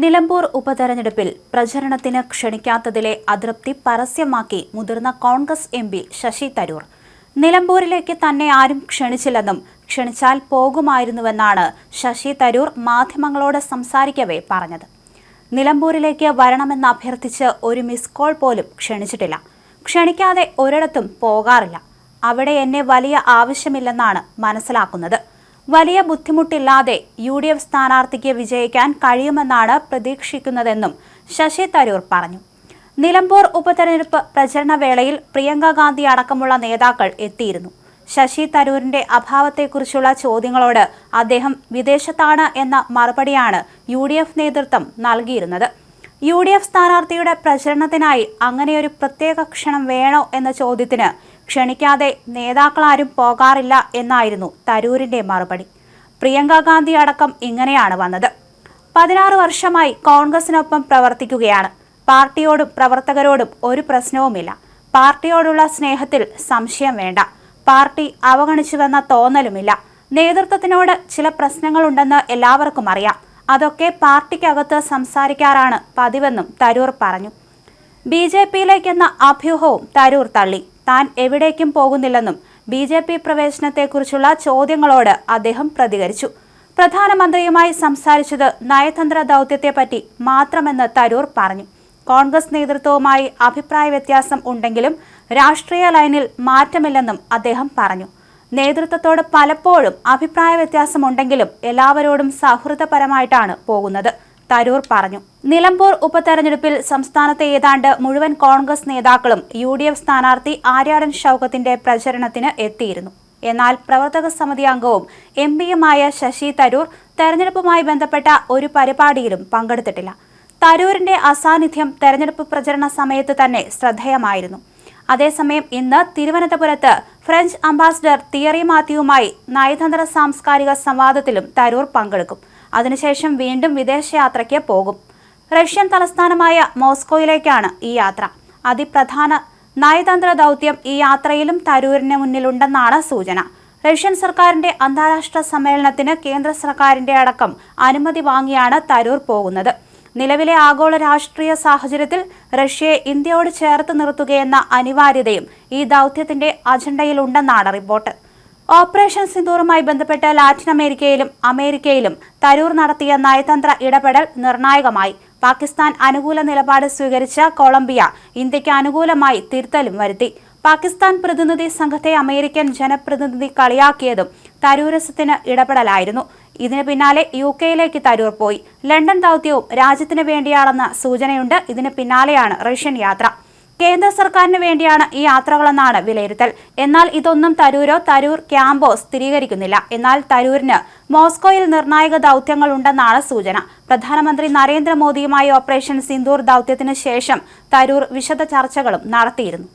നിലമ്പൂർ ഉപതെരഞ്ഞെടുപ്പിൽ പ്രചരണത്തിന് ക്ഷണിക്കാത്തതിലെ അതൃപ്തി പരസ്യമാക്കി മുതിർന്ന കോൺഗ്രസ് എംപി ശശി തരൂർ. നിലമ്പൂരിലേക്ക് തന്നെ ആരും ക്ഷണിച്ചില്ലെന്നും ക്ഷണിച്ചാൽ പോകുമായിരുന്നുവെന്നാണ് ശശി തരൂർ മാധ്യമങ്ങളോട് സംസാരിക്കവേ പറഞ്ഞത്. നിലമ്പൂരിലേക്ക് വരണമെന്ന് അഭ്യർത്ഥിച്ച് ഒരു മിസ് കോൾ പോലും ക്ഷണിച്ചിട്ടില്ല. ക്ഷണിക്കാതെ ഒരിടത്തും പോകാറില്ല. അവിടെ എന്നെ വലിയ ആവശ്യമില്ലെന്നാണ് മനസ്സിലാക്കുന്നത്. വലിയ ബുദ്ധിമുട്ടില്ലാതെ UDF സ്ഥാനാർത്ഥിക്ക് വിജയിക്കാൻ കഴിയുമെന്നാണ് പ്രതീക്ഷിക്കുന്നതെന്നും ശശി തരൂർ പറഞ്ഞു. നിലമ്പൂർ ഉപതെരഞ്ഞെടുപ്പ് പ്രചരണ വേളയിൽ പ്രിയങ്ക ഗാന്ധി അടക്കമുള്ള നേതാക്കൾ എത്തിയിരുന്നു. ശശി തരൂരിന്റെ അഭാവത്തെക്കുറിച്ചുള്ള ചോദ്യങ്ങളോട് അദ്ദേഹം വിദേശത്താണ് എന്ന മറുപടിയാണ് UDF നേതൃത്വം നൽകിയിരുന്നത്. UDF സ്ഥാനാർത്ഥിയുടെ പ്രചരണത്തിനായി അങ്ങനെയൊരു പ്രത്യേക ക്ഷണം വേണോ എന്ന ചോദ്യത്തിന് ക്ഷണിക്കാതെ നേതാക്കളാരും പോകാറില്ല എന്നായിരുന്നു തരൂരിന്റെ മറുപടി. പ്രിയങ്ക ഗാന്ധി അടക്കം ഇങ്ങനെയാണ് വന്നത്. 16 വർഷമായി കോൺഗ്രസിനൊപ്പം പ്രവർത്തിക്കുകയാണ്. പാർട്ടിയോടും പ്രവർത്തകരോടും ഒരു പ്രശ്നവുമില്ല. പാർട്ടിയോടുള്ള സ്നേഹത്തിൽ സംശയം വേണ്ട. പാർട്ടി അവഗണിച്ചുവെന്ന തോന്നലുമില്ല. നേതൃത്വത്തിനോട് ചില പ്രശ്നങ്ങളുണ്ടെന്ന് എല്ലാവർക്കും അറിയാം. അതൊക്കെ പാർട്ടിക്കകത്ത് സംസാരിക്കാറാണ് പതിവെന്നും തരൂർ പറഞ്ഞു. BJPയിലേക്കെന്ന അഭ്യൂഹവും തരൂർ തള്ളി. താൻ എവിടേക്കും പോകുന്നില്ലെന്നും BJP പ്രവേശനത്തെക്കുറിച്ചുള്ള ചോദ്യങ്ങളോട് അദ്ദേഹം പ്രതികരിച്ചു. പ്രധാനമന്ത്രിയുമായി സംസാരിച്ചത് നയതന്ത്ര ദൗത്യത്തെപ്പറ്റി മാത്രമെന്ന് തരൂർ പറഞ്ഞു. കോൺഗ്രസ് നേതൃത്വവുമായി അഭിപ്രായ വ്യത്യാസം ഉണ്ടെങ്കിലും രാഷ്ട്രീയ ലൈനിൽ മാറ്റമില്ലെന്നും അദ്ദേഹം പറഞ്ഞു. നേതൃത്വത്തോട് പലപ്പോഴും അഭിപ്രായ വ്യത്യാസമുണ്ടെങ്കിലും എല്ലാവരോടും സൗഹൃദപരമായിട്ടാണ് പോകുന്നത്, തരൂർ പറഞ്ഞു. നിലമ്പൂർ ഉപതെരഞ്ഞെടുപ്പിൽ സംസ്ഥാനത്തെ ഏതാണ്ട് മുഴുവൻ കോൺഗ്രസ് നേതാക്കളും UDF സ്ഥാനാർത്ഥി ആര്യാടൻ ഷൗക്കത്തിന്റെ പ്രചരണത്തിന് എത്തിയിരുന്നു. എന്നാൽ പ്രവർത്തക സമിതി അംഗവും MPയുമായ ശശി തരൂർ തെരഞ്ഞെടുപ്പുമായി ബന്ധപ്പെട്ട ഒരു പരിപാടിയിലും പങ്കെടുത്തിട്ടില്ല. തരൂരിന്റെ അസാന്നിധ്യം തെരഞ്ഞെടുപ്പ് പ്രചരണ സമയത്ത് തന്നെ ശ്രദ്ധേയമായിരുന്നു. അതേസമയം ഇന്ന് തിരുവനന്തപുരത്ത് ഫ്രഞ്ച് അംബാസിഡർ തിയറി മാത്യുവുമായി നയതന്ത്ര സാംസ്കാരിക സംവാദത്തിലും തരൂർ പങ്കെടുക്കും. അതിനുശേഷം വീണ്ടും വിദേശയാത്രയ്ക്ക് പോകും. റഷ്യൻ തലസ്ഥാനമായ മോസ്കോയിലേക്കാണ് ഈ യാത്ര. അതിപ്രധാന നയതന്ത്ര ദൗത്യം ഈ യാത്രയിലും തരൂരിന് മുന്നിലുണ്ടെന്നാണ് സൂചന. റഷ്യൻ സർക്കാരിന്റെ അന്താരാഷ്ട്ര സമ്മേളനത്തിന് കേന്ദ്ര സർക്കാരിന്റെ അടക്കം അനുമതി വാങ്ങിയാണ് തരൂർ പോകുന്നത്. നിലവിലെ ആഗോള രാഷ്ട്രീയ സാഹചര്യത്തിൽ റഷ്യയെ ഇന്ത്യയോട് ചേർത്ത് നിർത്തുകയെന്ന അനിവാര്യതയും ഈ ദൗത്യത്തിന്റെ അജണ്ടയിലുണ്ടെന്നാണ് റിപ്പോർട്ട്. ഓപ്പറേഷൻ സിന്ദൂറുമായി ബന്ധപ്പെട്ട് ലാറ്റിൻ അമേരിക്കയിലും അമേരിക്കയിലും തരൂർ നടത്തിയ നയതന്ത്ര ഇടപെടൽ നിർണായകമായി. പാകിസ്ഥാൻ അനുകൂല നിലപാട് സ്വീകരിച്ച കൊളംബിയ ഇന്ത്യക്ക് അനുകൂലമായി തിരുത്തലും വരുത്തി. പാകിസ്ഥാൻ പ്രതിനിധി സംഘത്തെ അമേരിക്കൻ ജനപ്രതിനിധി കളിയാക്കിയതും തരൂരിസത്തിന് ഇടപെടലായിരുന്നു. ഇതിന് പിന്നാലെ UK തരൂർ പോയി. ലണ്ടൻ ദൗത്യവും രാജ്യത്തിന് വേണ്ടിയാണെന്ന സൂചനയുണ്ട്. ഇതിന് പിന്നാലെയാണ് റഷ്യൻ യാത്ര. കേന്ദ്ര സർക്കാരിന് വേണ്ടിയാണ് ഈ യാത്രകളെന്നാണ് വിലയിരുത്തൽ. എന്നാൽ ഇതൊന്നും തരൂർ ക്യാമ്പോ സ്ഥിരീകരിക്കുന്നില്ല. എന്നാൽ തരൂരിന് മോസ്കോയിൽ നിർണായക ദൗത്യങ്ങളുണ്ടെന്നാണ് സൂചന. പ്രധാനമന്ത്രി നരേന്ദ്രമോദിയുമായി ഓപ്പറേഷൻ സിന്ദൂർ ദൗത്യത്തിന് ശേഷം തരൂർ വിശദ ചർച്ചകളും നടത്തിയിരുന്നു.